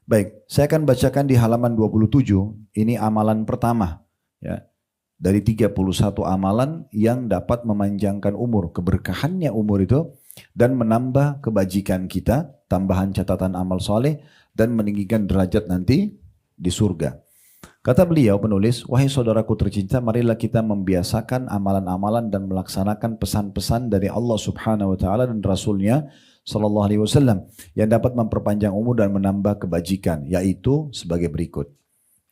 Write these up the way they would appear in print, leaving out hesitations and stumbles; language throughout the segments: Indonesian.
Baik, saya akan bacakan di halaman 27. Ini amalan pertama, ya. Dari 31 amalan yang dapat memanjangkan umur, keberkahannya umur itu, dan menambah kebajikan kita, tambahan catatan amal soleh, dan meninggikan derajat nanti di surga. Kata beliau penulis, wahai saudaraku tercinta, marilah kita membiasakan amalan-amalan dan melaksanakan pesan-pesan dari Allah Subhanahu wa taala dan Rasulnya sallallahu alaihi wasallam yang dapat memperpanjang umur dan menambah kebajikan, yaitu sebagai berikut.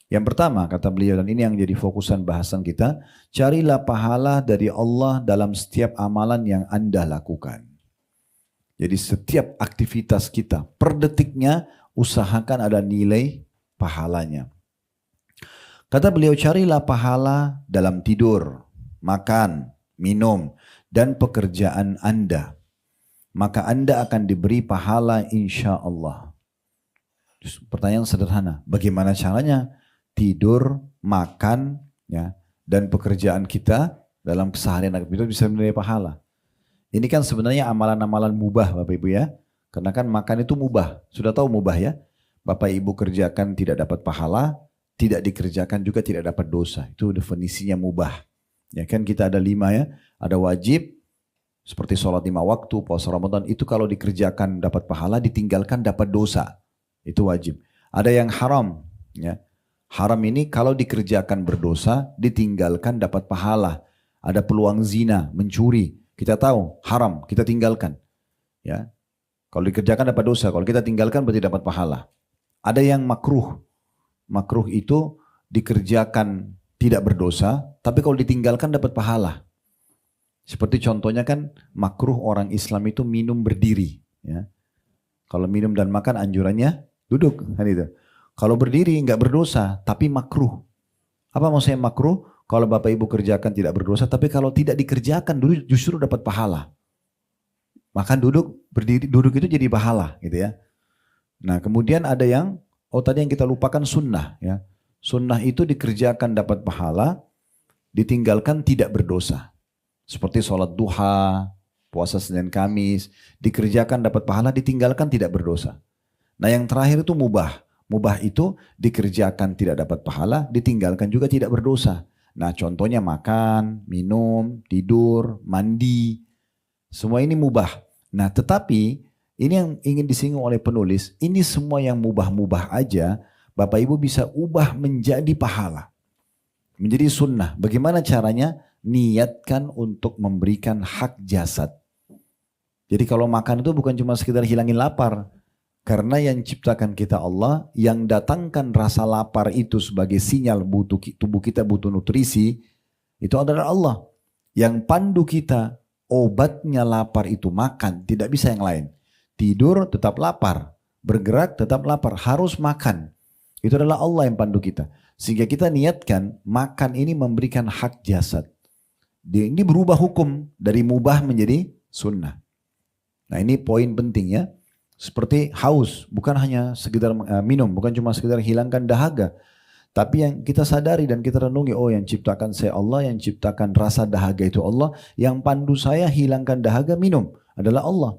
Yang pertama kata beliau, dan ini yang jadi fokusan bahasan kita, carilah pahala dari Allah dalam setiap amalan yang Anda lakukan. Jadi setiap aktivitas kita per detiknya usahakan ada nilai pahalanya. Kata beliau, carilah pahala dalam tidur, makan, minum, dan pekerjaan Anda. Maka Anda akan diberi pahala insya Allah. Pertanyaan sederhana, bagaimana caranya? Tidur, makan, ya, dan pekerjaan kita dalam keseharian kita bisa menilai pahala. Ini kan sebenarnya amalan-amalan mubah Bapak Ibu ya. Karena kan makan itu mubah. Sudah tahu mubah ya. Bapak Ibu kerjakan tidak dapat pahala, tidak dikerjakan juga tidak dapat dosa. Itu definisinya mubah. Ya kan kita ada 5 ya. Ada wajib, seperti sholat 5 waktu, puasa Ramadan. Itu kalau dikerjakan dapat pahala, ditinggalkan dapat dosa. Itu wajib. Ada yang haram, ya. Haram ini kalau dikerjakan berdosa, ditinggalkan dapat pahala. Ada peluang zina, mencuri. Kita tahu haram, kita tinggalkan. Ya, kalau dikerjakan dapat dosa, kalau kita tinggalkan berarti dapat pahala. Ada yang makruh. Makruh itu dikerjakan tidak berdosa, tapi kalau ditinggalkan dapat pahala. Seperti contohnya kan makruh orang Islam itu minum berdiri. Ya. Kalau minum dan makan anjurannya duduk, kan itu. Kalau berdiri nggak berdosa, tapi makruh. Apa maksudnya makruh? Kalau Bapak Ibu kerjakan tidak berdosa, tapi kalau tidak dikerjakan dulu justru dapat pahala. Makan duduk, berdiri, duduk itu jadi pahala, gitu ya. Nah kemudian ada yang, tadi yang kita lupakan sunnah, ya. Sunnah itu dikerjakan dapat pahala, ditinggalkan tidak berdosa. Seperti sholat duha, puasa Senin Kamis, dikerjakan dapat pahala, ditinggalkan tidak berdosa. Nah yang terakhir itu mubah. Mubah itu dikerjakan tidak dapat pahala, ditinggalkan juga tidak berdosa. Nah contohnya makan, minum, tidur, mandi. Semua ini mubah. Nah tetapi ini yang ingin disinggung oleh penulis, ini semua yang mubah-mubah aja, Bapak Ibu bisa ubah menjadi pahala. Menjadi sunnah. Bagaimana caranya? Niatkan untuk memberikan hak jasad. Jadi kalau makan itu bukan cuma sekedar hilangin lapar. Karena yang ciptakan kita Allah, yang datangkan rasa lapar itu sebagai sinyal tubuh kita butuh nutrisi, itu adalah Allah. Yang pandu kita, obatnya lapar itu makan, tidak bisa yang lain. Tidur tetap lapar, bergerak tetap lapar, harus makan. Itu adalah Allah yang pandu kita. Sehingga kita niatkan makan ini memberikan hak jasad. Ini berubah hukum dari mubah menjadi sunnah. Nah ini poin penting ya. Seperti haus, bukan hanya sekedar minum, bukan cuma sekedar hilangkan dahaga. Tapi yang kita sadari dan kita renungi, oh yang ciptakan saya Allah, yang ciptakan rasa dahaga itu Allah, yang pandu saya hilangkan dahaga minum adalah Allah.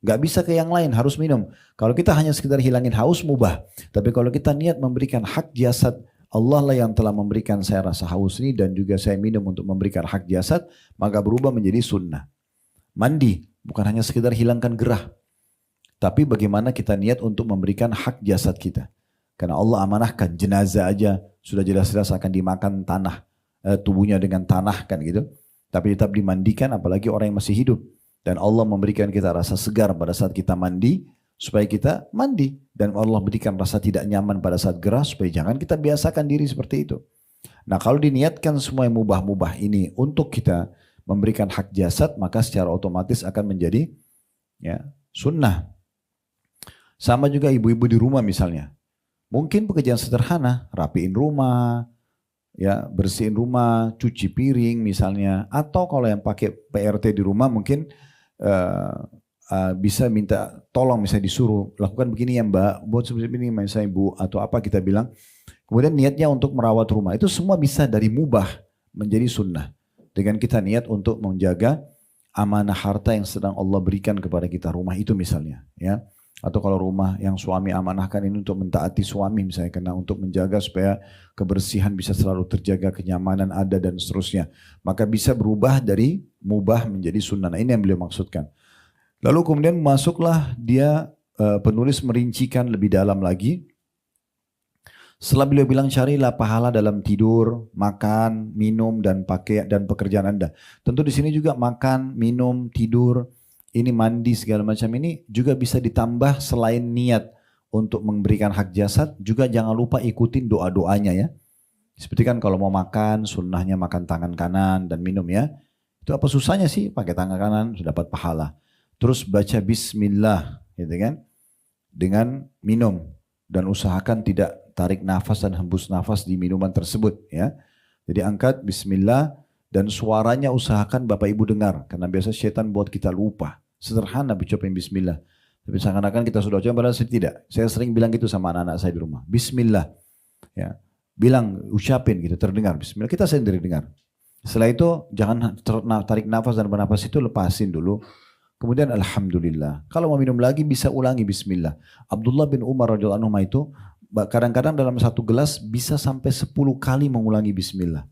Gak bisa ke yang lain, harus minum. Kalau kita hanya sekedar hilangin haus, mubah. Tapi kalau kita niat memberikan hak jasad, Allah lah yang telah memberikan saya rasa haus ini dan juga saya minum untuk memberikan hak jasad, maka berubah menjadi sunnah. Mandi, bukan hanya sekedar hilangkan gerah. Tapi bagaimana kita niat untuk memberikan hak jasad kita. Karena Allah amanahkan jenazah aja sudah jelas-jelas akan dimakan tanah. Tubuhnya dengan tanah kan gitu. Tapi tetap dimandikan apalagi orang yang masih hidup. Dan Allah memberikan kita rasa segar pada saat kita mandi. Supaya kita mandi. Dan Allah berikan rasa tidak nyaman pada saat gerah. Supaya jangan kita biasakan diri seperti itu. Nah kalau diniatkan semua yang mubah-mubah ini untuk kita memberikan hak jasad. Maka secara otomatis akan menjadi ya, sunnah. Sama juga ibu-ibu di rumah misalnya. Mungkin pekerjaan sederhana, rapiin rumah, ya bersihin rumah, cuci piring misalnya. Atau kalau yang pakai PRT di rumah mungkin bisa minta tolong misalnya disuruh lakukan begini ya Mbak, buat seperti ini misalnya Ibu atau apa kita bilang. Kemudian niatnya untuk merawat rumah. Itu semua bisa dari mubah menjadi sunnah. Dengan kita niat untuk menjaga amanah harta yang sedang Allah berikan kepada kita, rumah itu misalnya. Ya. Atau kalau rumah yang suami amanahkan ini untuk mentaati suami misalnya, karena untuk menjaga supaya kebersihan bisa selalu terjaga, kenyamanan ada dan seterusnya. Maka bisa berubah dari mubah menjadi sunnah. Nah, ini yang beliau maksudkan. Lalu kemudian masuklah dia, penulis merincikan lebih dalam lagi. Setelah beliau bilang carilah pahala dalam tidur, makan, minum dan pakai dan pekerjaan Anda. Tentu di sini juga makan, minum, tidur, ini mandi segala macam ini juga bisa ditambah selain niat untuk memberikan hak jasad, juga jangan lupa ikutin doa-doanya ya. Seperti kan kalau mau makan, sunnahnya makan tangan kanan dan minum ya. Itu apa susahnya sih pakai tangan kanan sudah dapat pahala. Terus baca bismillah gitu kan dengan minum dan usahakan tidak tarik nafas dan hembus nafas di minuman tersebut ya. Jadi angkat bismillah dan suaranya usahakan Bapak Ibu dengar karena biasa setan buat kita lupa. Sederhana ucapin bismillah. Tapi seakan-akan kita sudah ucapin padahal tidak. Saya sering bilang gitu sama anak-anak saya di rumah. Bismillah. Ya. Bilang ucapin gitu terdengar bismillah. Kita sendiri dengar. Setelah itu jangan tarik nafas dan bernafas itu lepasin dulu. Kemudian alhamdulillah. Kalau mau minum lagi bisa ulangi bismillah. Abdullah bin Umar radhiyallahu anhu itu kadang-kadang dalam satu gelas bisa sampai 10 kali mengulangi bismillah.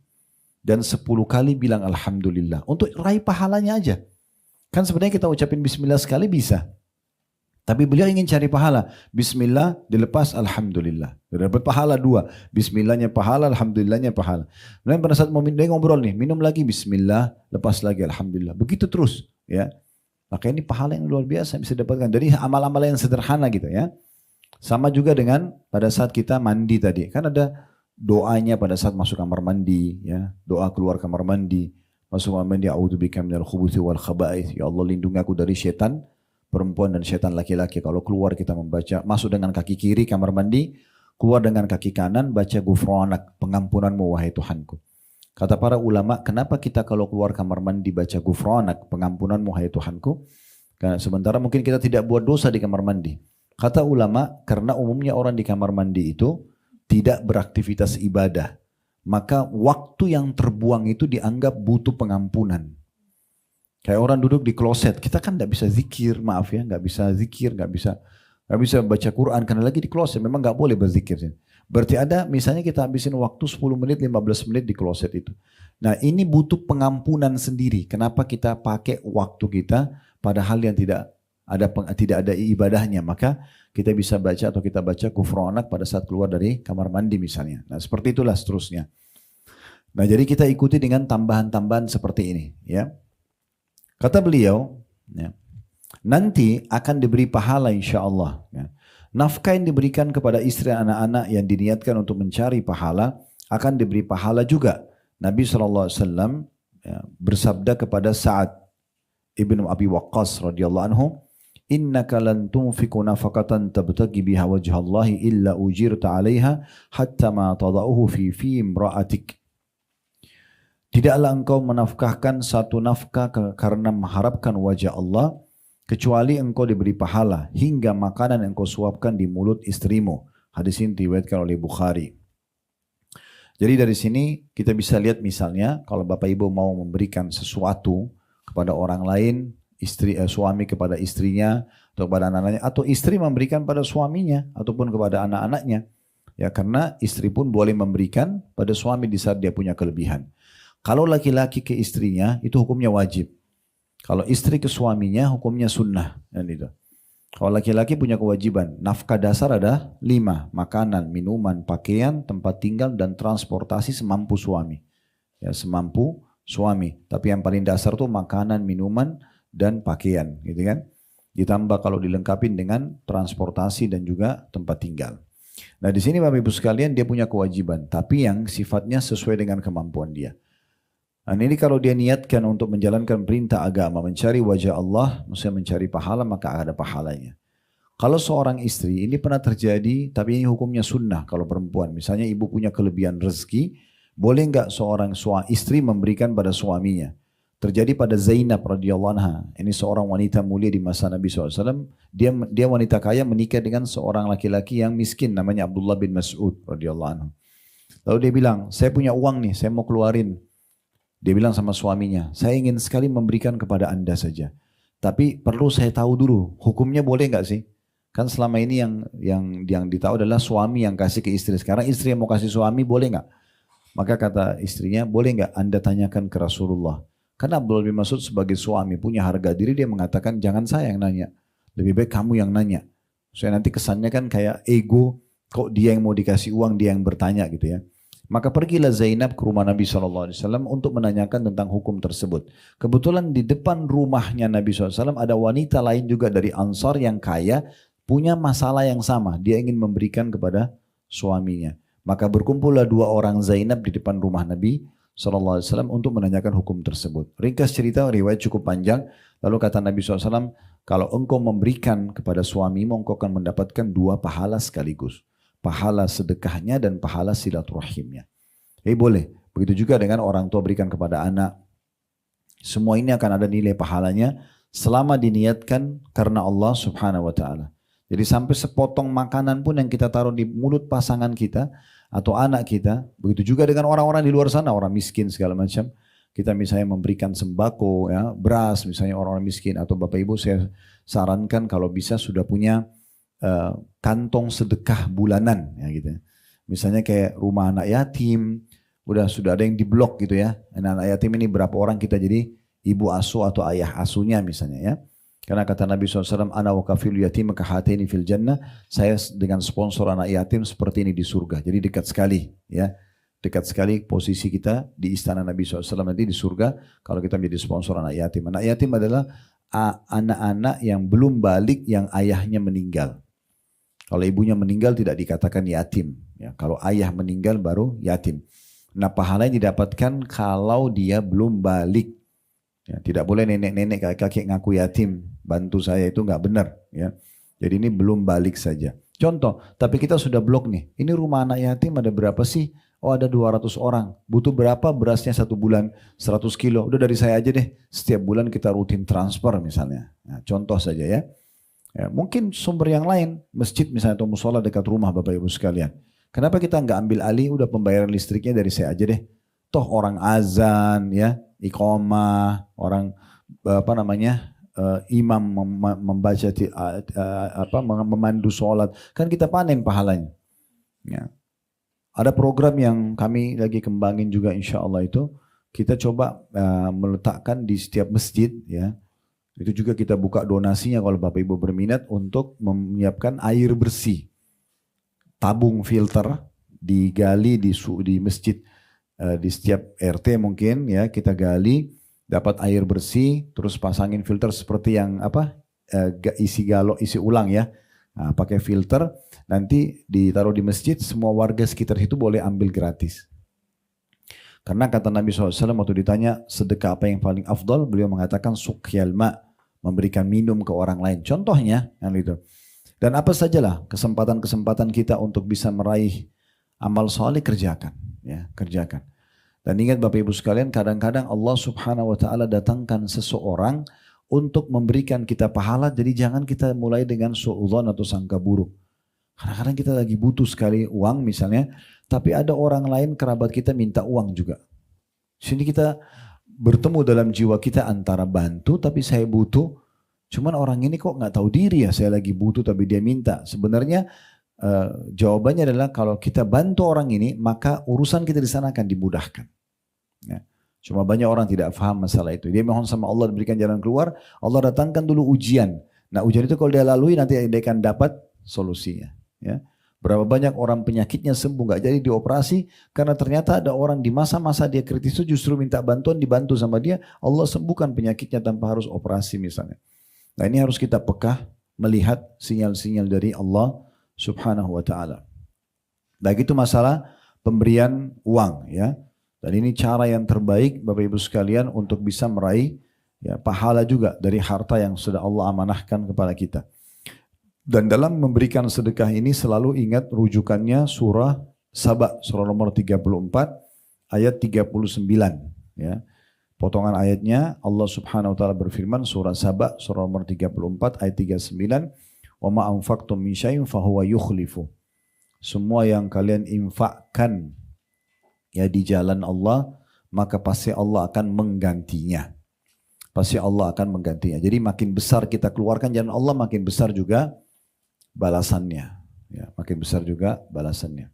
Dan 10 kali bilang alhamdulillah. Untuk raih pahalanya aja. Kan sebenarnya kita ucapin bismillah sekali bisa. Tapi beliau ingin cari pahala. Bismillah dilepas alhamdulillah. Dapat pahala 2. Bismillahnya pahala, alhamdulillahnya pahala. Kemudian pada saat mau minum, dia ngobrol nih. Minum lagi bismillah, lepas lagi alhamdulillah. Begitu terus ya. Maka ini pahala yang luar biasa bisa didapatkan dari amal-amal yang sederhana gitu ya. Sama juga dengan pada saat kita mandi tadi. Kan ada doanya pada saat masuk kamar mandi ya. Doa keluar kamar mandi. Masuk kamar mandi, a'udzubika minal khubuthi wal khaba'ith. Ya Allah lindungi aku dari setan perempuan dan setan laki-laki. Kalau keluar kita membaca, masuk dengan kaki kiri kamar mandi, keluar dengan kaki kanan baca ghufranak, pengampunanmu wahai Tuhanku. Kata para ulama, kenapa kita kalau keluar kamar mandi baca ghufranak, pengampunanmu wahai Tuhanku? Karena sementara mungkin kita tidak buat dosa di kamar mandi. Kata ulama, karena umumnya orang di kamar mandi itu tidak beraktivitas ibadah. Maka waktu yang terbuang itu dianggap butuh pengampunan. Kayak orang duduk di kloset, kita kan nggak bisa zikir, maaf ya, nggak bisa zikir, nggak bisa baca Quran karena lagi di kloset, memang nggak boleh berzikir. Berarti ada, misalnya kita habisin waktu 10 menit, 15 menit di kloset itu. Nah ini butuh pengampunan sendiri. Kenapa kita pakai waktu kita pada hal yang tidak ada ibadahnya? Maka kita bisa baca atau kita baca ghufranak pada saat keluar dari kamar mandi misalnya. Nah seperti itulah seterusnya. Nah jadi kita ikuti dengan tambahan-tambahan seperti ini ya. Kata beliau, ya, nanti akan diberi pahala insya Allah. Ya. Nafkah yang diberikan kepada istri dan anak-anak yang diniatkan untuk mencari pahala akan diberi pahala juga. Nabi SAW ya, bersabda kepada Sa'ad ibnu Abi Waqqas radhiyallahu anhu, innaka lan tunfiqu nafaqatan tabtagi biha wajhallahi illa ujirta 'alaiha hatta ma tada'uhu fi imra'atik. Tidaklah engkau menafkahkan satu nafkah karena mengharapkan wajah Allah, kecuali engkau diberi pahala hingga makanan yang engkau suapkan di mulut istrimu. Hadis ini diriwayatkan oleh Bukhari. Jadi dari sini kita bisa lihat misalnya kalau Bapak Ibu mau memberikan sesuatu kepada orang lain, suami kepada istrinya atau kepada anak-anaknya, atau istri memberikan pada suaminya ataupun kepada anak-anaknya. Ya karena istri pun boleh memberikan pada suami di saat dia punya kelebihan. Kalau laki-laki ke istrinya itu hukumnya wajib. Kalau istri ke suaminya hukumnya sunnah. Dan itu. Kalau laki-laki punya kewajiban, nafkah dasar ada 5. Makanan, minuman, pakaian, tempat tinggal, dan transportasi semampu suami. Ya, semampu suami. Tapi yang paling dasar tuh makanan, minuman, dan pakaian. Gitu kan? Ditambah kalau dilengkapi dengan transportasi dan juga tempat tinggal. Nah di sini Bapak Ibu sekalian dia punya kewajiban. Tapi yang sifatnya sesuai dengan kemampuan dia. Dan ini kalau dia niatkan untuk menjalankan perintah agama, mencari wajah Allah, maksudnya mencari pahala, maka ada pahalanya. Kalau seorang istri, ini pernah terjadi, tapi ini hukumnya sunnah kalau perempuan. Misalnya ibu punya kelebihan rezeki, boleh nggak seorang istri memberikan pada suaminya? Terjadi pada Zainab radhiyallahu anha. Ini seorang wanita mulia di masa Nabi SAW. Dia wanita kaya menikah dengan seorang laki-laki yang miskin, namanya Abdullah bin Mas'ud radhiyallahu anhu. Lalu dia bilang, saya punya uang nih, saya mau keluarin. Dia bilang sama suaminya, saya ingin sekali memberikan kepada Anda saja. Tapi perlu saya tahu dulu, hukumnya boleh nggak sih? Kan selama ini yang ditahu adalah suami yang kasih ke istri. Sekarang istri yang mau kasih suami boleh nggak? Maka kata istrinya, boleh nggak Anda tanyakan ke Rasulullah? Karena Abdullah bin Mas'ud sebagai suami punya harga diri, dia mengatakan jangan saya yang nanya. Lebih baik kamu yang nanya. Soalnya nanti kesannya kan kayak ego, kok dia yang mau dikasih uang, dia yang bertanya gitu ya. Maka pergilah Zainab ke rumah Nabi SAW untuk menanyakan tentang hukum tersebut. Kebetulan di depan rumahnya Nabi SAW ada wanita lain juga dari Ansar yang kaya, punya masalah yang sama. Dia ingin memberikan kepada suaminya. Maka berkumpullah dua orang Zainab di depan rumah Nabi SAW untuk menanyakan hukum tersebut. Ringkas cerita, riwayat cukup panjang. Lalu kata Nabi SAW, kalau engkau memberikan kepada suamimu, engkau akan mendapatkan dua pahala sekaligus. Pahala sedekahnya dan pahala silaturahimnya. Boleh. Begitu juga dengan orang tua berikan kepada anak. Semua ini akan ada nilai pahalanya selama diniatkan karena Allah Subhanahu wa Ta'ala. Jadi sampai sepotong makanan pun yang kita taruh di mulut pasangan kita atau anak kita, begitu juga dengan orang-orang di luar sana, orang miskin segala macam. Kita misalnya memberikan sembako, ya, beras, misalnya orang-orang miskin, atau Bapak Ibu saya sarankan kalau bisa sudah punya kantong sedekah bulanan, ya gitu. Misalnya kayak rumah anak yatim, sudah ada yang diblok gitu ya. Anak yatim ini berapa orang kita jadi ibu asuh atau ayah asuhnya misalnya ya. Karena kata Nabi SAW, ana wa kafilu yatim kahataini fil jannah, saya dengan sponsor anak yatim seperti ini di surga. Jadi dekat sekali ya. Dekat sekali posisi kita di istana Nabi SAW nanti di surga kalau kita menjadi sponsor anak yatim. Anak yatim adalah anak-anak yang belum balik yang ayahnya meninggal. Kalau ibunya meninggal tidak dikatakan yatim. Ya, kalau ayah meninggal baru yatim. Nah pahalanya didapatkan kalau dia belum balik. Ya, tidak boleh nenek-nenek kakek-kakek ngaku yatim. Bantu saya itu nggak benar. Ya. Jadi ini belum balik saja. Contoh, tapi kita sudah blok nih. Ini rumah anak yatim ada berapa sih? Oh ada 200 orang. Butuh berapa berasnya satu bulan? 100 kilo. Udah dari saya aja deh. Setiap bulan kita rutin transfer misalnya. Nah, contoh saja ya. Ya, mungkin sumber yang lain, masjid misalnya atau musola dekat rumah Bapak Ibu sekalian. Kenapa kita nggak ambil alih, udah pembayaran listriknya dari saya aja deh. Toh orang azan, ya, iqamah, orang imam membaca memandu sholat, kan kita panen pahalanya. Ya. Ada program yang kami lagi kembangin juga insya Allah itu, kita coba meletakkan di setiap masjid, ya. Itu juga kita buka donasinya kalau Bapak Ibu berminat untuk menyiapkan air bersih. Tabung filter digali di masjid, di setiap RT mungkin ya kita gali, dapat air bersih, terus pasangin filter seperti yang isi ulang ya. Nah, pakai filter, nanti ditaruh di masjid, semua warga sekitar itu boleh ambil gratis. Karena kata Nabi SAW waktu ditanya sedekah apa yang paling afdal, beliau mengatakan suqyal ma', memberikan minum ke orang lain. Contohnya yang itu. Dan apa sajalah kesempatan-kesempatan kita untuk bisa meraih amal soleh, kerjakan, ya, kerjakan. Dan ingat Bapak Ibu sekalian, kadang-kadang Allah Subhanahu wa Ta'ala datangkan seseorang untuk memberikan kita pahala, jadi jangan kita mulai dengan suudzon atau sangka buruk. Kadang-kadang kita lagi butuh sekali uang misalnya, tapi ada orang lain kerabat kita minta uang juga. Sini kita bertemu dalam jiwa kita antara bantu tapi saya butuh, cuman orang ini kok nggak tahu diri ya, saya lagi butuh tapi dia minta. Sebenarnya jawabannya adalah kalau kita bantu orang ini maka urusan kita di sana akan dimudahkan. Ya. Cuma banyak orang tidak paham masalah itu. Dia mohon sama Allah diberikan jalan keluar, Allah datangkan dulu ujian. Nah ujian itu kalau dia lalui nanti dia akan dapat solusinya. Ya. Berapa banyak orang penyakitnya sembuh gak jadi dioperasi karena ternyata ada orang di masa-masa dia kritis itu justru minta bantuan, dibantu sama dia, Allah sembuhkan penyakitnya tanpa harus operasi misalnya. Nah ini harus kita peka melihat sinyal-sinyal dari Allah Subhanahu wa Ta'ala. Baik itu masalah pemberian uang ya. Dan ini cara yang terbaik Bapak Ibu sekalian untuk bisa meraih ya, pahala juga dari harta yang sudah Allah amanahkan kepada kita. Dan dalam memberikan sedekah ini selalu ingat rujukannya surah Saba, surah nomor 34 ayat 39 ya. Potongan ayatnya Allah Subhanahu wa taala berfirman surah Saba surah nomor 34 ayat 39, "Wa ma anfaqtum min syai'in fahuwa yukhlifu." Semua yang kalian infakkan ya di jalan Allah, maka pasti Allah akan menggantinya. Pasti Allah akan menggantinya. Jadi makin besar kita keluarkan jalan Allah, makin besar juga balasannya. Ya, makin besar juga balasannya.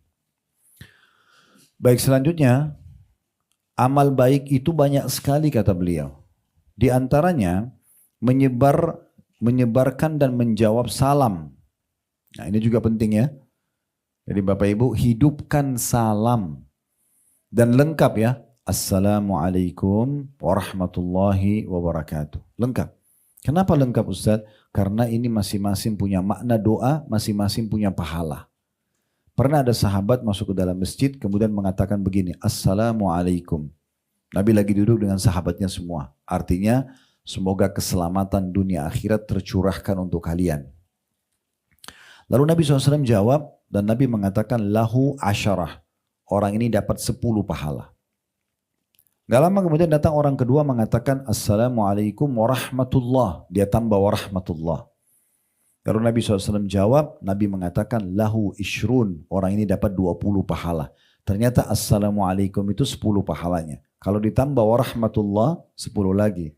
Baik, selanjutnya, amal baik itu banyak sekali kata beliau. Di antaranya menyebarkan dan menjawab salam. Nah, ini juga penting ya. Jadi Bapak Ibu hidupkan salam dan lengkap ya. Assalamualaikum warahmatullahi wabarakatuh. Lengkap. Kenapa lengkap Ustaz? Karena ini masing-masing punya makna doa, masing-masing punya pahala. Pernah ada sahabat masuk ke dalam masjid kemudian mengatakan begini, Assalamualaikum. Nabi lagi duduk dengan sahabatnya semua. Artinya semoga keselamatan dunia akhirat tercurahkan untuk kalian. Lalu Nabi SAW jawab dan Nabi mengatakan lahu asyarah. Orang ini dapat 10 pahala. Gak lama kemudian datang orang kedua mengatakan Assalamualaikum warahmatullah. Dia tambah warahmatullah. Lalu Nabi SAW jawab, Nabi mengatakan lahu ishrun. Orang ini dapat 20 pahala. Ternyata Assalamualaikum itu 10 pahalanya. Kalau ditambah warahmatullah 10 lagi.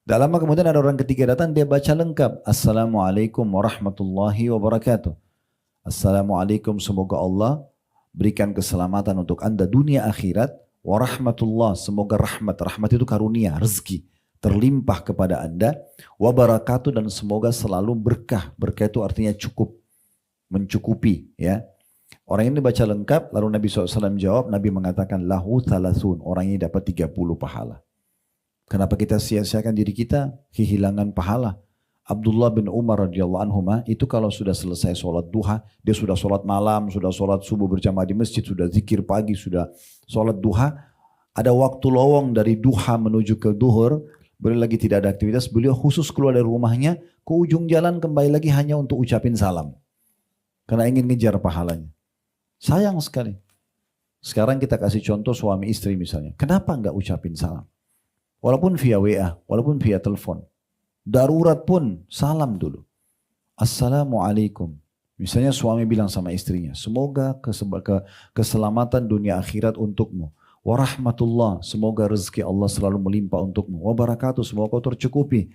Gak lama kemudian ada orang ketiga datang, dia baca lengkap. Assalamualaikum warahmatullahi wabarakatuh. Assalamualaikum, semoga Allah berikan keselamatan untuk anda dunia akhirat. Warahmatullah, semoga rahmat. Rahmat itu karunia, rezeki. Terlimpah kepada anda. Wabarakatuh, dan semoga selalu berkah. Berkah itu artinya cukup. Mencukupi. Ya. Orang ini baca lengkap, lalu Nabi SAW jawab, Nabi mengatakan lahu thalathun. Orang ini dapat 30 pahala. Kenapa kita sia-siakan diri kita? Kehilangan pahala. Abdullah bin Umar radhiyallahu anhu itu kalau sudah selesai sholat duha, dia sudah sholat malam, sudah sholat subuh berjamaah di masjid, sudah zikir pagi, sudah sholat duha. Ada waktu lowong dari duha menuju ke duhur, beliau lagi tidak ada aktivitas, beliau khusus keluar dari rumahnya, ke ujung jalan kembali lagi hanya untuk ucapin salam. Karena ingin ngejar pahalanya. Sayang sekali. Sekarang kita kasih contoh suami istri misalnya. Kenapa enggak ucapin salam? Walaupun via WA, walaupun via telepon. Darurat pun salam dulu. Assalamualaikum. Misalnya suami bilang sama istrinya, semoga keselamatan dunia akhirat untukmu. Warahmatullah, semoga rezeki Allah selalu melimpah untukmu. Wabarakatuh, semoga kau tercukupi.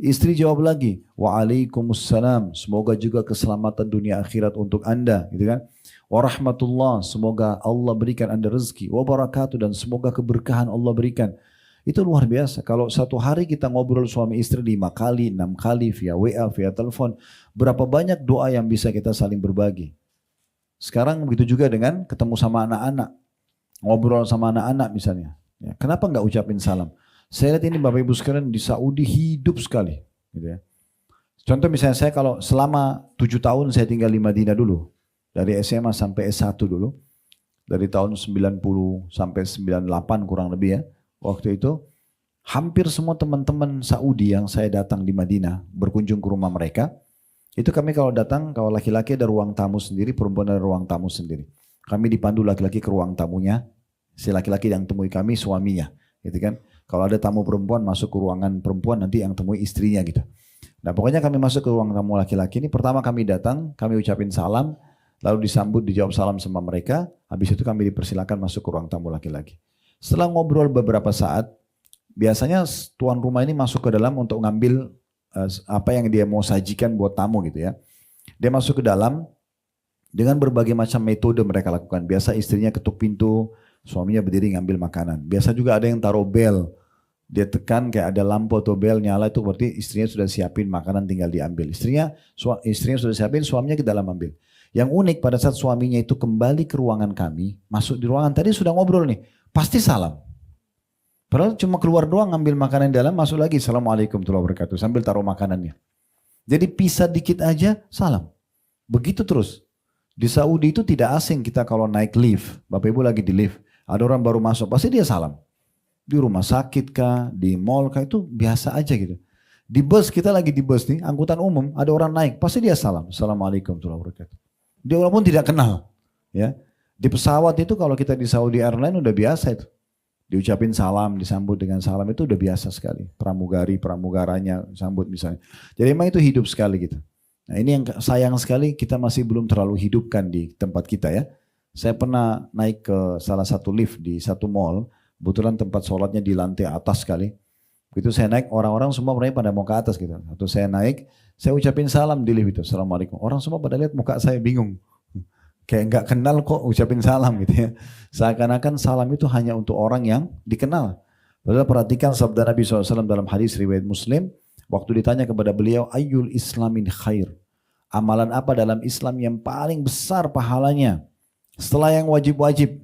Istri jawab lagi, waalaikumsalam, semoga juga keselamatan dunia akhirat untuk anda. Gitu kan? Warahmatullah, semoga Allah berikan anda rezeki. Wabarakatuh, dan semoga keberkahan Allah berikan. Itu luar biasa. Kalau satu hari kita ngobrol suami istri 5 kali, 6 kali via WA, via telepon. Berapa banyak doa yang bisa kita saling berbagi. Sekarang begitu juga dengan ketemu sama anak-anak. Ngobrol sama anak-anak misalnya. Ya, kenapa nggak ucapin salam? Saya lihat ini Bapak Ibu sekalian di Saudi hidup sekali. Gitu ya. Contoh misalnya saya kalau selama 7 tahun saya tinggal di Madinah dulu. Dari SMA sampai S1 dulu. Dari tahun 90 sampai 98 kurang lebih ya. Waktu itu hampir semua teman-teman Saudi yang saya datang di Madinah berkunjung ke rumah mereka. Itu kami kalau datang, kalau laki-laki ada ruang tamu sendiri, perempuan ada ruang tamu sendiri. Kami dipandu laki-laki ke ruang tamunya, si laki-laki yang temui kami suaminya, gitu kan. Kalau ada tamu perempuan masuk ke ruangan perempuan, nanti yang temui istrinya gitu. Nah pokoknya kami masuk ke ruang tamu laki-laki ini, pertama kami datang, kami ucapin salam, lalu disambut, dijawab salam sama mereka, habis itu kami dipersilakan masuk ke ruang tamu laki-laki. Setelah ngobrol beberapa saat, biasanya tuan rumah ini masuk ke dalam untuk ngambil apa yang dia mau sajikan buat tamu gitu ya. Dia masuk ke dalam dengan berbagai macam metode mereka lakukan. Biasa istrinya ketuk pintu, suaminya berdiri ngambil makanan. Biasa juga ada yang taruh bel. Dia tekan kayak ada lampu atau bel nyala, itu berarti istrinya sudah siapin makanan tinggal diambil. Istrinya sudah siapin, suaminya ke dalam ambil. Yang unik pada saat suaminya itu kembali ke ruangan kami, masuk di ruangan tadi sudah ngobrol nih. Pasti salam. Padahal cuma keluar doang ngambil makanan di dalam, masuk lagi. Assalamualaikum warahmatullahi wabarakatuh. Sambil taruh makanannya. Jadi pisah dikit aja, salam. Begitu terus. Di Saudi itu tidak asing kita kalau naik lift. Bapak Ibu lagi di lift. Ada orang baru masuk, pasti dia salam. Di rumah sakit kah, di mall kah, itu biasa aja gitu. Di bus, kita lagi di bus nih, angkutan umum, ada orang naik, pasti dia salam. Assalamualaikum warahmatullahi wabarakatuh. Dia walaupun tidak kenal. Ya. Di pesawat itu kalau kita di Saudi Airlines udah biasa itu. Diucapin salam, disambut dengan salam itu udah biasa sekali. Pramugaranya sambut misalnya. Jadi memang itu hidup sekali gitu. Nah ini yang sayang sekali kita masih belum terlalu hidupkan di tempat kita ya. Saya pernah naik ke salah satu lift di satu mall. Kebetulan tempat sholatnya di lantai atas sekali. Begitu saya naik, orang-orang semua mulai pada mau ke atas gitu. Atau saya naik, saya ucapin salam di lift itu. Assalamualaikum. Orang semua pada lihat muka saya bingung. Kayak nggak kenal kok ucapin salam gitu ya. Seakan-akan salam itu hanya untuk orang yang dikenal. Padahal perhatikan sabda Nabi SAW dalam hadis riwayat Muslim. Waktu ditanya kepada beliau, ayyul islamin khair. Amalan apa dalam Islam yang paling besar pahalanya? Setelah yang wajib-wajib.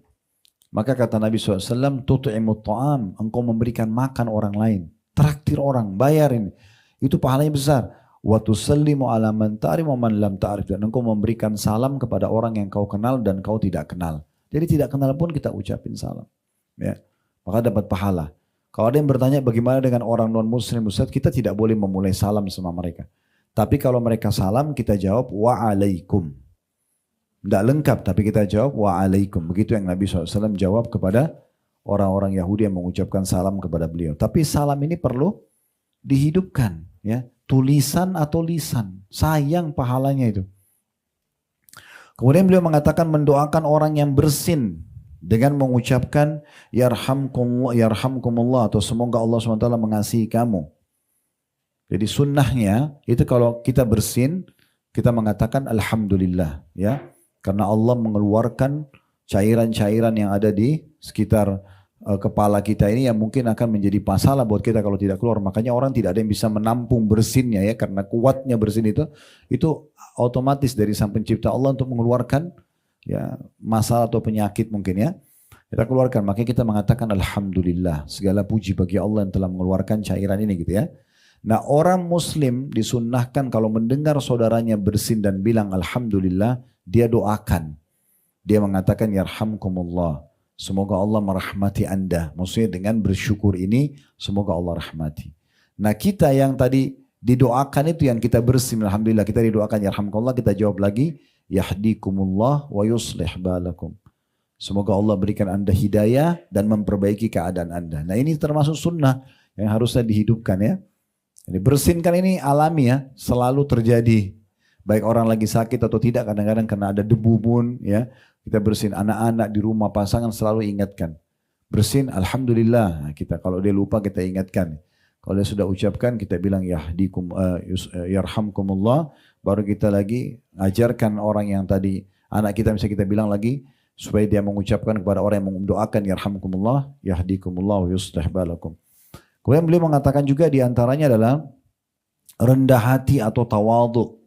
Maka kata Nabi SAW, tut'imut ta'am. Engkau memberikan makan orang lain. Traktir orang, bayar ini. Itu pahalanya besar. Wa tusallimu ala man ta'rif wa man lam ta'rif. Dan engkau memberikan salam kepada orang yang kau kenal dan kau tidak kenal. Jadi tidak kenal pun kita ucapin salam. Ya. Maka dapat pahala. Kalau ada yang bertanya bagaimana dengan orang non muslim, Ustaz, kita tidak boleh memulai salam sama mereka. Tapi kalau mereka salam kita jawab wa'alaikum. Tidak lengkap tapi kita jawab wa'alaikum. Begitu yang Nabi SAW jawab kepada orang-orang Yahudi yang mengucapkan salam kepada beliau. Tapi salam ini perlu dihidupkan, ya, tulisan atau lisan. Sayang pahalanya itu. Kemudian beliau mengatakan mendoakan orang yang bersin dengan mengucapkan yarhamkumullah atau semoga Allah SWT mengasihi kamu. Jadi sunnahnya itu kalau kita bersin kita mengatakan alhamdulillah, ya, karena Allah mengeluarkan cairan-cairan yang ada di sekitar kepala kita ini yang mungkin akan menjadi masalah buat kita kalau tidak keluar. Makanya orang tidak ada yang bisa menampung bersinnya, ya, karena kuatnya bersin itu otomatis dari Sang Pencipta Allah untuk mengeluarkan, ya, masalah atau penyakit mungkin, ya. Kita keluarkan, makanya kita mengatakan alhamdulillah, segala puji bagi Allah yang telah mengeluarkan cairan ini gitu, ya. Nah, orang muslim disunnahkan kalau mendengar saudaranya bersin dan bilang alhamdulillah, dia doakan. Dia mengatakan yarhamkumullah. Semoga Allah merahmati Anda. Maksudnya dengan bersyukur ini semoga Allah rahmati. Nah, kita yang tadi didoakan itu yang kita bersin alhamdulillah, kita didoakan yarhamkumullah, kita jawab lagi yahdikumullah wa yuslih balakum. Semoga Allah berikan Anda hidayah dan memperbaiki keadaan Anda. Nah, ini termasuk sunnah yang harusnya dihidupkan, ya. Jadi bersinkan ini alami, ya, selalu terjadi. Baik orang lagi sakit atau tidak, kadang-kadang karena ada debu pun, ya, kita bersin. Anak-anak di rumah, pasangan selalu ingatkan. Bersin, alhamdulillah. Nah, kita kalau dia lupa kita ingatkan. Kalau dia sudah ucapkan kita bilang yarhamkumullah. Baru kita lagi ajarkan orang yang tadi anak kita misalnya kita bilang lagi supaya dia mengucapkan kepada orang yang mendoakan yarhamkumullah, yahdikumullah wa yuslih balakum. Kemudian beliau mengatakan juga diantaranya adalah rendah hati atau tawadhu.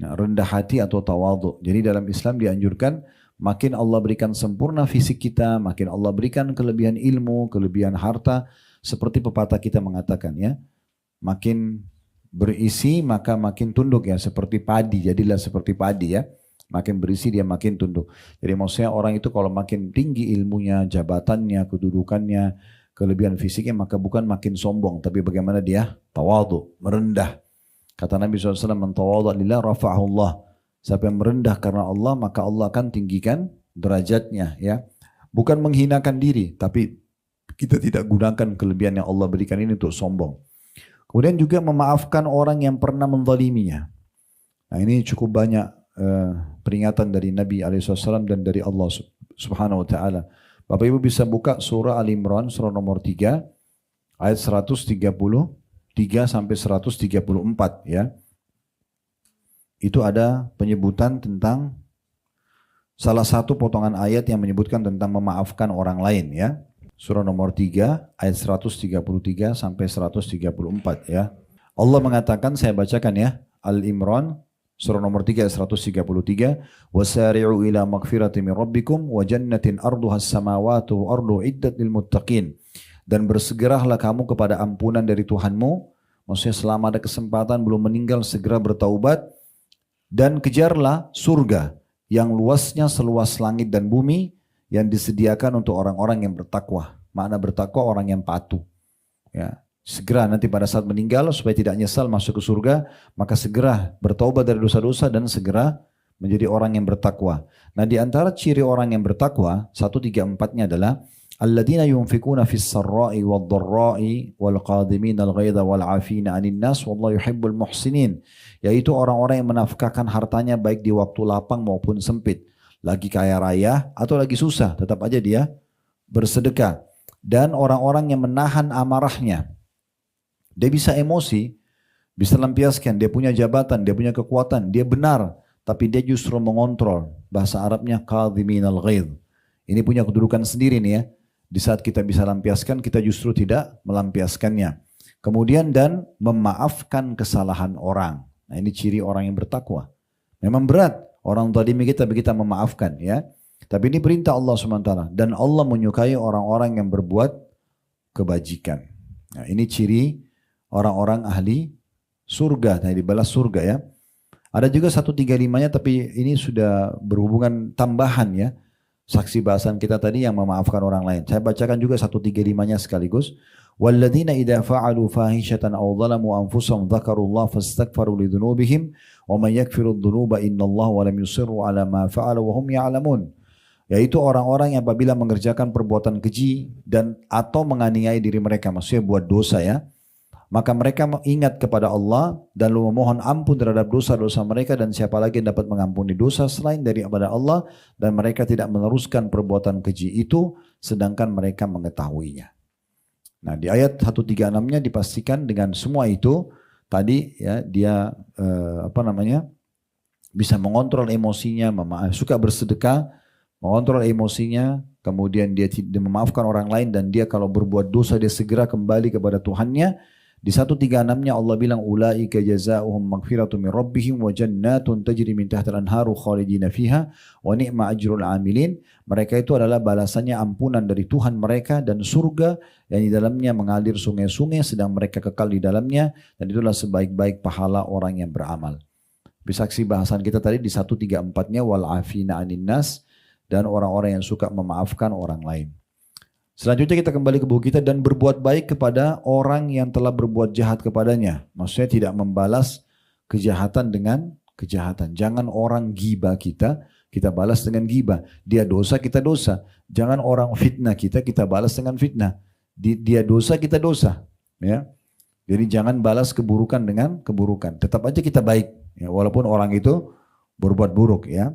Nah, rendah hati atau tawadhu. Jadi dalam Islam dianjurkan makin Allah berikan sempurna fisik kita, makin Allah berikan kelebihan ilmu, kelebihan harta, seperti pepatah kita mengatakan, ya, makin berisi maka makin tunduk, ya, seperti padi, jadilah seperti padi, ya. Makin berisi dia makin tunduk. Jadi maksudnya orang itu kalau makin tinggi ilmunya, jabatannya, kedudukannya, kelebihan fisiknya, maka bukan makin sombong, tapi bagaimana dia tawadhu, merendah. Kata Nabi SAW, man tawadha lillah rafa'ahullah. Siapa yang merendah karena Allah, maka Allah akan tinggikan derajatnya, ya. Bukan menghinakan diri, tapi kita tidak gunakan kelebihan yang Allah berikan ini untuk sombong. Kemudian juga memaafkan orang yang pernah menzaliminya. Nah, ini cukup banyak peringatan dari Nabi SAW dan dari Allah Subhanahu Wa Taala. Bapak Ibu bisa buka surah Al-Imran, surah nomor 3, ayat 133 sampai 134, ya. Itu ada penyebutan tentang salah satu potongan ayat yang menyebutkan tentang memaafkan orang lain, ya. Surah nomor 3 ayat 133 sampai 134, ya. Allah mengatakan, saya bacakan, ya. Al-Imran surah nomor 3 ayat 133, wasari'u ila magfirati min rabbikum wa jannatin arduhas samawati wa ardu iddat lil muttaqin. Dan bersegeralah kamu kepada ampunan dari Tuhanmu, maksudnya selama ada kesempatan belum meninggal segera bertaubat, dan kejarlah surga yang luasnya seluas langit dan bumi yang disediakan untuk orang-orang yang bertakwa. Makna bertakwa orang yang patuh, ya. Segera nanti pada saat meninggal supaya tidak nyesal masuk ke surga, maka segera bertaubat dari dosa-dosa dan segera menjadi orang yang bertakwa. Nah, di antara ciri orang yang bertakwa 134-nya adalah alladzina yunfikuna fis sarra'i wad dharra'i wal qadimina al ghaidha wal 'afina 'anil nas wallahu yuhibbul muhsinin. Yaitu orang-orang yang menafkahkan hartanya baik di waktu lapang maupun sempit. Lagi kaya raya atau lagi susah, tetap aja dia bersedekah. Dan orang-orang yang menahan amarahnya. Dia bisa emosi, bisa lampiaskan, dia punya jabatan, dia punya kekuatan, dia benar, tapi dia justru mengontrol. Bahasa Arabnya kadhiminal ghaidh. Ini punya kedudukan sendiri nih ya. Di saat kita bisa lampiaskan, kita justru tidak melampiaskannya. Kemudian dan memaafkan kesalahan orang. Nah ini ciri orang yang bertakwa. Memang berat orang tadi kita memaafkan ya. Tapi ini perintah Allah SWT. Dan Allah menyukai orang-orang yang berbuat kebajikan. Nah ini ciri orang-orang ahli surga, nah dibalas surga ya. Ada juga 135-nya tapi ini sudah berhubungan tambahan ya. Saksi bahasan kita tadi yang memaafkan orang lain. Saya bacakan juga 135-nya sekaligus. Walladzina idza fa'alu fahishatan aw dhalamu anfusahum dzakarullaha fastaghfaru lidzunubihim wa may yaghfiru dzunuba innallaha wa lam yusirru ala ma fa'alu wa hum ya'lamun. Yaitu orang-orang yang apabila mengerjakan perbuatan keji dan atau menganiaya diri mereka, maksudnya buat dosa ya. Maka mereka ingat kepada Allah dan memohon ampun terhadap dosa-dosa mereka dan siapa lagi yang dapat mengampuni dosa selain daripada Allah dan mereka tidak meneruskan perbuatan keji itu sedangkan mereka mengetahuinya. Nah di ayat 136-nya dipastikan dengan semua itu tadi ya dia bisa mengontrol emosinya, suka bersedekah, mengontrol emosinya, kemudian dia memaafkan orang lain dan dia kalau berbuat dosa dia segera kembali kepada Tuhannya. Di 136-nya Allah bilang ulaika jazaohum maghfiratu min rabbihim wa jannatun tajri min tahtiha al-anharu khalidina fiha wa ni'ma ajrul amilin. Mereka itu adalah balasannya ampunan dari Tuhan mereka dan surga yang di dalamnya mengalir sungai-sungai sedang mereka kekal di dalamnya dan itulah sebaik-baik pahala orang yang beramal. Saksi bahasan kita tadi di 134-nya wal afina 'anin nas dan orang-orang yang suka memaafkan orang lain. Selanjutnya kita kembali ke buku kita dan berbuat baik kepada orang yang telah berbuat jahat kepadanya. Maksudnya tidak membalas kejahatan dengan kejahatan. Jangan orang gibah kita balas dengan gibah. Dia dosa, kita dosa. Jangan orang fitnah kita balas dengan fitnah. Dia dosa, kita dosa. Ya. Jadi jangan balas keburukan dengan keburukan. Tetap aja kita baik. Ya, walaupun orang itu berbuat buruk ya.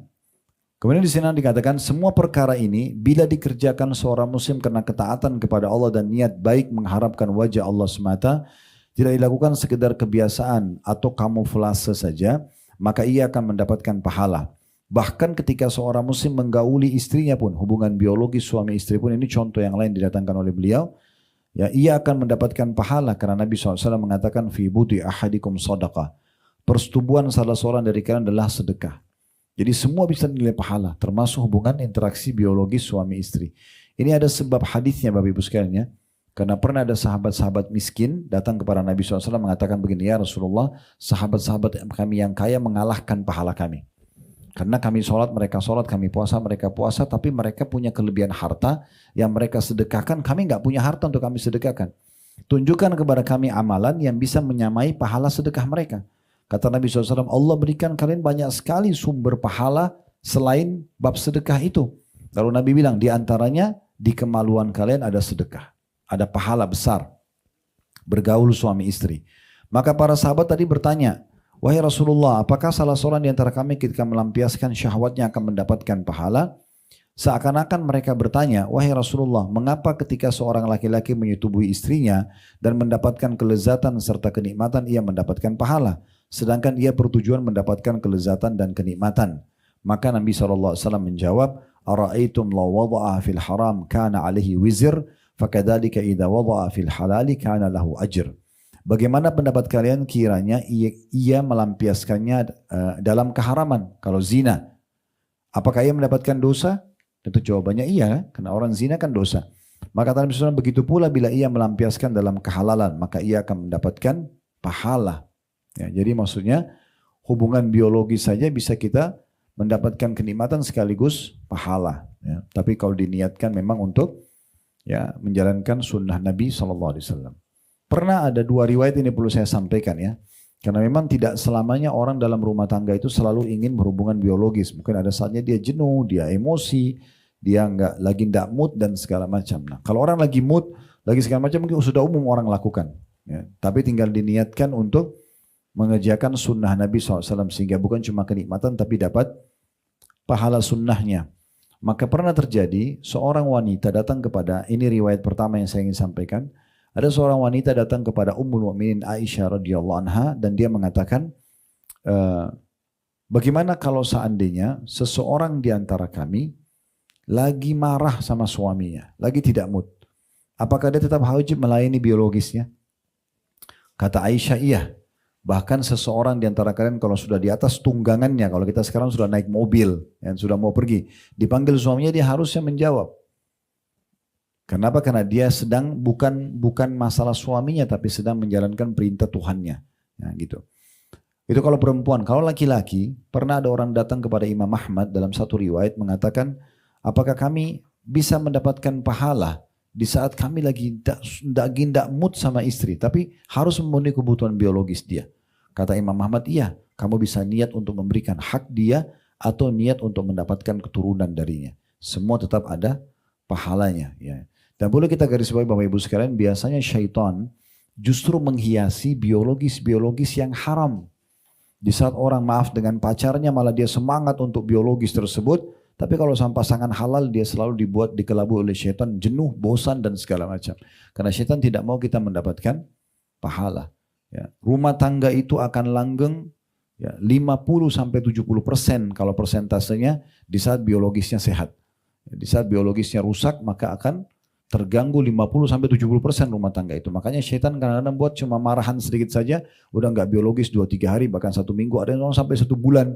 Kemudian di sini dikatakan semua perkara ini bila dikerjakan seorang muslim karena ketaatan kepada Allah dan niat baik mengharapkan wajah Allah semata, tidak dilakukan sekedar kebiasaan atau kamuflase saja, maka ia akan mendapatkan pahala. Bahkan ketika seorang muslim menggauli istrinya pun, hubungan biologis suami istri pun, ini contoh yang lain didatangkan oleh beliau, ya ia akan mendapatkan pahala karena Nabi SAW mengatakan fi buti ahadikum sadaqah. Persetubuhan salah seorang dari kalian adalah sedekah. Jadi semua bisa nilai pahala, termasuk hubungan interaksi biologis suami istri. Ini ada sebab hadisnya Bapak Ibu sekalian ya. Karena pernah ada sahabat-sahabat miskin datang kepada Nabi SAW mengatakan begini, ya Rasulullah, sahabat-sahabat kami yang kaya mengalahkan pahala kami. Karena kami sholat, kami puasa, mereka puasa, tapi mereka punya kelebihan harta yang mereka sedekahkan, kami nggak punya harta untuk kami sedekahkan. Tunjukkan kepada kami amalan yang bisa menyamai pahala sedekah mereka. Kata Nabi SAW, Allah berikan kalian banyak sekali sumber pahala selain bab sedekah itu. Lalu Nabi bilang, di antaranya di kemaluan kalian ada sedekah. Ada pahala besar. Bergaul suami istri. Maka para sahabat tadi bertanya, wahai Rasulullah, apakah salah seorang di antara kami ketika melampiaskan syahwatnya akan mendapatkan pahala? Seakan-akan mereka bertanya, wahai Rasulullah, mengapa ketika seorang laki-laki menyetubui istrinya dan mendapatkan kelezatan serta kenikmatan ia mendapatkan pahala? Sedangkan ia bertujuan mendapatkan kelezatan dan kenikmatan. Maka Nabi SAW menjawab, Ara'aitum la wada'a fil haram kana alaihi wizir, fakadhalika idha wada'a fil halali kana lahu ajr. Bagaimana pendapat kalian kiranya ia melampiaskannya dalam keharaman, kalau zina? Apakah ia mendapatkan dosa? Tentu jawabannya iya, karena orang zina kan dosa. Maka Nabi SAW begitu pula bila ia melampiaskan dalam kehalalan, maka ia akan mendapatkan pahala. Ya, jadi maksudnya hubungan biologis saja bisa kita mendapatkan kenikmatan sekaligus pahala. Ya. Tapi kalau diniatkan memang untuk ya menjalankan sunnah Nabi SAW. Pernah ada dua riwayat ini perlu saya sampaikan ya. Karena memang tidak selamanya orang dalam rumah tangga itu selalu ingin berhubungan biologis. Mungkin ada saatnya dia jenuh, dia emosi, dia nggak mood dan segala macam. Nah, kalau orang lagi mood, lagi segala macam mungkin sudah umum orang lakukan. Ya. Tapi tinggal diniatkan untuk mengerjakan sunnah Nabi SAW sehingga bukan cuma kenikmatan tapi dapat pahala sunnahnya. Maka pernah terjadi seorang wanita datang kepada, ini riwayat pertama yang saya ingin sampaikan, Ada seorang wanita datang kepada Ummul Mukminin Aisyah radhiyallahu anha dan dia mengatakan, bagaimana kalau seandainya seseorang di antara kami lagi marah sama suaminya, lagi tidak mood. Apakah dia tetap wajib melayani biologisnya? Kata Aisyah, iya. Bahkan seseorang di antara kalian kalau sudah di atas tunggangannya, kalau kita sekarang sudah naik mobil dan sudah mau pergi, dipanggil suaminya, dia harusnya menjawab. Kenapa? Karena dia sedang bukan masalah suaminya, tapi sedang menjalankan perintah Tuhannya. Nah, gitu. Itu kalau perempuan. Kalau laki-laki, pernah ada orang datang kepada Imam Ahmad dalam satu riwayat mengatakan, apakah kami bisa mendapatkan pahala di saat kami lagi tidak mood sama istri, tapi harus memenuhi kebutuhan biologis dia. Kata Imam Ahmad, iya, kamu bisa niat untuk memberikan hak dia atau niat untuk mendapatkan keturunan darinya. Semua tetap ada pahalanya. Ya. Dan boleh kita garis bawahi Bapak Ibu sekalian, biasanya syaitan justru menghiasi biologis-biologis yang haram. Di saat orang maaf dengan pacarnya malah dia semangat untuk biologis tersebut, tapi kalau sama pasangan halal dia selalu dibuat dikelabui oleh syaitan, jenuh, bosan dan segala macam. Karena syaitan tidak mau kita mendapatkan pahala. Ya. Rumah tangga itu akan langgeng ya, 50-70% kalau persentasenya di saat biologisnya sehat. Di saat biologisnya rusak maka akan terganggu 50-70% rumah tangga itu. Makanya syaitan kadang-kadang buat cuma marahan sedikit saja, udah nggak biologis 2-3 hari, bahkan 1 minggu, ada yang sampai 1 bulan.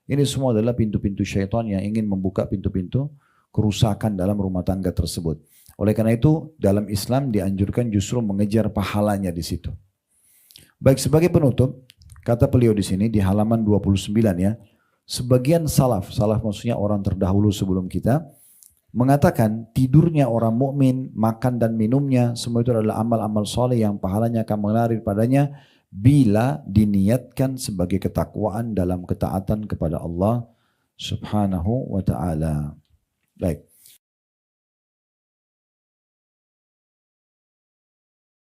Ini semua adalah pintu-pintu syaitan yang ingin membuka pintu-pintu kerusakan dalam rumah tangga tersebut. Oleh karena itu, dalam Islam dianjurkan justru mengejar pahalanya di situ. Baik, sebagai penutup, kata beliau di sini di halaman 29 ya, sebagian salaf maksudnya orang terdahulu sebelum kita, mengatakan tidurnya orang mukmin, makan dan minumnya, semua itu adalah amal-amal soleh yang pahalanya akan mengalir padanya bila diniatkan sebagai ketakwaan dalam ketaatan kepada Allah Subhanahu wa ta'ala. Baik.